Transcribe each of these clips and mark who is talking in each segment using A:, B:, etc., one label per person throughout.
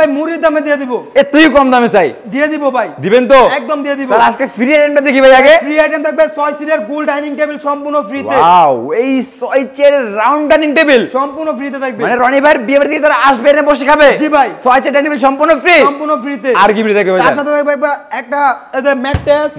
A: ভাই মুড়ির দামে দিয়ে দিব।
B: তুই কম দামে চাই,
A: দিয়ে দিব ভাই।
B: দিবেন তো?
A: একদম দিয়ে দিব।
B: তাহলে আজকে ফ্রি আইটেমটা দেখি ভাই আগে।
A: ফ্রি আইটেম থাকবে 6 সিটের গোল ডাইনিং টেবিল সম্পূর্ণ ফ্রিতে।
B: ওয়াও, এই 6 চেয়ারের রাউন্ড ডাইনিং টেবিল
A: সম্পূর্ণ ফ্রিতে থাকবে।
B: মানে রনি ভাইয়ের বিয়ে বাড়ি থেকে যারা আসবে এনে বসে খাবে?
A: জি ভাই।
B: 6 চেয়ার ডাইনিং টেবিল সম্পূর্ণ ফ্রি?
A: সম্পূর্ণ ফ্রিতে।
B: আর কি ফ্রি থাকবে ভাই?
A: তার সাথে থাকবে একটা ম্যাট্রেস,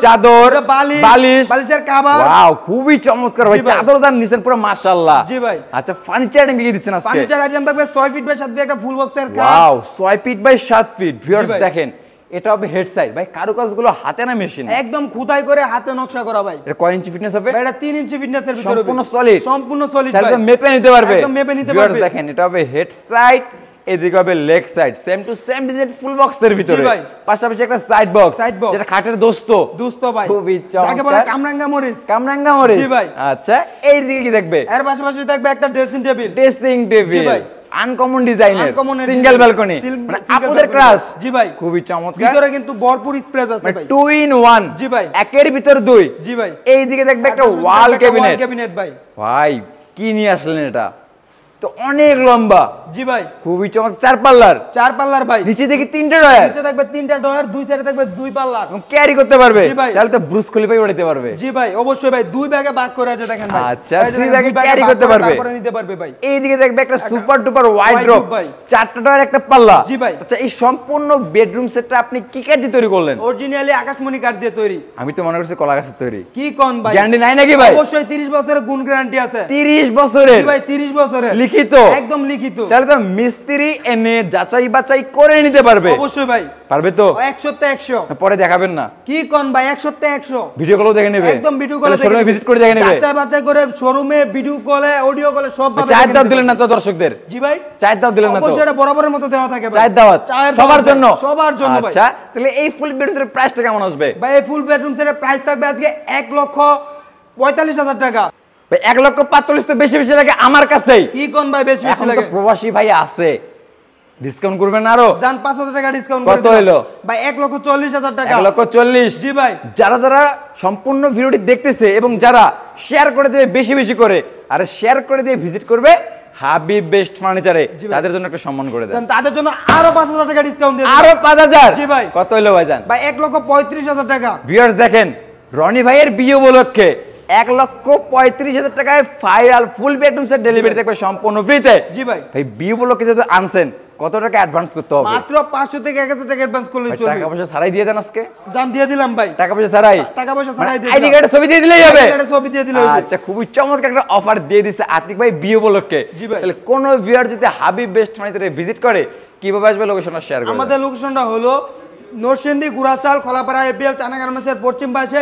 B: চাদর,
A: বালিশ, বালিশের কভার।
B: ওয়াও, খুবই চমৎকার ভাই। চাদর জান নিছেন পুরো মাশাআল্লাহ।
A: জি ভাই।
B: আচ্ছা, ফার্নিচার আইটেম কি দিচ্ছেন আজকে?
A: ফার্নিচার আইটেম থাকবে 6 ফিট বাই 7 ফিট একটা ফুল বক্সের খাট।
B: Wow, 6 feet by 7 feet. Viewers দেখেন, এটা হবে হেড সাইড ভাই, কারুকাজগুলো হাতে না মেশিন?
A: একদম খোদাই করে হাতে নকশা করা ভাই।
B: এটা কয় ইঞ্চি ফিটনেস হবে?
A: ভাই এটা 3 ইঞ্চি ফিটনেসের ভিতরে হবে।
B: সম্পূর্ণ সলিড?
A: সম্পূর্ণ সলিড
B: ভাই। তাহলে মেপে নিতে পারবে?
A: একদম মেপে নিতে পারবে।
B: ভিউয়ার্স দেখেন, এটা হবে হেড সাইড, এদিকে হবে leg side, same to same design ফুল বক্সের ভিতরে।
A: জি ভাই।
B: পাশাপাশি একটা সাইড বক্স, যেটা খাটের দোস্ত
A: ভাই।
B: খুবই চমৎকার।
A: যাকে বলে কামরাঙ্গা মরিচ।
B: কামরাঙ্গা মরিচ।
A: জি ভাই।
B: আচ্ছা, এই দিকে কি দেখবে?
A: এর পাশাপাশি থাকবে একটা ড্রেসিং টেবিল।
B: জি ভাই। আনকমন ডিজাইনের সিঙ্গেল ব্যালকনি, মানে আপুদের ক্রাশ।
A: জি ভাই।
B: খুবই চমৎকার।
A: ভিতরে কিন্তু ভরপুর স্পেস আছে ভাই।
B: 2 in 1।
A: জি ভাই।
B: একের ভিতর দুই।
A: জি ভাই।
B: এই দিকে দেখবে একটা ওয়াল ক্যাবিনেট
A: ভাই।
B: ভাই, কি নিয়ে আসলেন এটা? তো অনেক লম্বা।
A: জি ভাই।
B: খুবই চমৎকার। 4 পাল্লার?
A: 4 পাল্লার ভাই।
B: নিচে দেখি 3টা ডয়ার।
A: নিচে থাকবে 3টা ডয়ার, দুই সাইডে থাকবে 2 পাল্লার।
B: ক্যারি করতে পারবে?
A: জি ভাই।
B: তাহলে তো ব্রুস খলিফাই উঠাইতে পারবে।
A: জি ভাই, অবশ্যই ভাই। 2 ব্যাগে ভাগ করে আছে দেখেন ভাই।
B: আচ্ছা, 2 ব্যাগে ক্যারি করতে পারবে।
A: তারপরে নিতে পারবে ভাই।
B: এইদিকে দেখবে একটা সুপার ডুপার ওয়াইড্রপ
A: ভাই।
B: 4টা ডয়ার একটা পাল্লা।
A: জি ভাই।
B: আচ্ছা, এই সম্পূর্ণ বেডরুম সেটটা আপনি কি কাঠ দিয়ে তৈরি করলেন?
A: অরিজিনালি আকাশমণি কাঠ দিয়ে তৈরি।
B: আমি তো মনে করছি কলা গাছের তৈরি।
A: কি কোন ভাই?
B: গ্যারান্টি নাই নাকি ভাই?
A: অবশ্যই 30 বছরের গুণ গ্যারান্টি আছে।
B: 30 বছরের?
A: জি ভাই, 30 বছরের
B: লিখিত?
A: একদম লিখিত।
B: তাহলে তো মিস্ত্রি এনে যাচাই বাছাই করে নিতে পারবে?
A: অবশ্যই ভাই।
B: পারবে তো?
A: 100
B: পরে দেখাবেন না?
A: কি কোন ভাই? 100
B: ভিডিও কলও দেখে নেবে?
A: একদম ভিডিও কলে
B: শোরুমে ভিজিট করে দেখে নেবে?
A: যাচাই বাছাই করে শোরুমে ভিডিও কলে অডিও কলে সব ভাবে।
B: চায়ের দাওয়াত দিলেন না তো দর্শকদের?
A: জি ভাই।
B: চায়ের দাওয়াত দিলেন না তো?
A: অবশ্যই এটা বরাবরের মতো দেওয়া থাকে ভাই।
B: চায়ের দাওয়াত সবার জন্য?
A: সবার জন্য ভাই।
B: আচ্ছা, তাহলে এই ফুল বেডরুমের প্রাইসটা কেমন আসবে
A: ভাই? এই ফুল বেডরুম সেটের প্রাইস থাকবে আজকে 1,45,000 টাকা।
B: ভাই 1,45,000 তো বেশি বেশি লাগে আমার কাছেই।
A: কি কোন ভাই বেশি বেশি লাগে?
B: প্রবাসী ভাই আছে, ডিসকাউন্ট করবেন আরো?
A: জান 5,000 টাকা ডিসকাউন্ট করে
B: কত হলো
A: ভাই? 1,40,000 টাকা।
B: 1,40,000?
A: জি ভাই।
B: যারা যারা সম্পূর্ণ ভিডিওটি দেখতেছে এবং যারা শেয়ার করে দেবে বেশি বেশি করে, আর শেয়ার করে দিয়ে ভিজিট করবে হাবিব বেস্ট ফার্নিচারে, তাদের জন্য একটা সম্মান করে দেন।
A: তাদের জন্য আরো 5,000 টাকা ডিসকাউন্ট দিয়ে
B: আরো 5,000?
A: জি ভাই।
B: কত হলো ভাইজান?
A: ভাই 1,35,000 টাকা।
B: ভিউয়ার্স দেখেন, রনি ভাইয়ের বিয়ে উপলক্ষে 1,35,000 টাকায় final full bedroom set delivery থাকবে সম্পূর্ণ ফ্রিতে।
A: জি ভাই।
B: ভাই বিয়ে উপলক্ষে যেহেতু আনছেন, কত টাকা অ্যাডভান্স করতে হবে?
A: মাত্র 500 থেকে 1,000 টাকা অ্যাডভান্স করলেই চলবে।
B: টাকা পয়সা ছাড়াই দিয়ে দেন আজকে?
A: জান দিয়ে দিলাম ভাই।
B: টাকা পয়সা ছাড়াই?
A: টাকা পয়সা ছাড়াই দিয়ে
B: আইডি কার্ডে ছবি দিয়ে দিলেই হবে?
A: আইডি কার্ডে ছবি দিয়ে দিলেই হবে।
B: আচ্ছা, খুবই চমৎকার একটা অফার দিয়ে দিছে আতিক ভাই বিয়ে উপলক্ষে।
A: জি ভাই।
B: তাহলে কোন ভিউয়ার যদি হাবিব বেস্ট ফার্নিচারে ভিজিট করে, কিভাবে আসবে লোকেশনটা শেয়ার করুন।
A: আমাদের লোকেশনটা হলো নরসিংদী, গুড়াচাল, খোলাপাড়া, এপিএল চায়না গার্মেন্টসের পশ্চিম পাশে।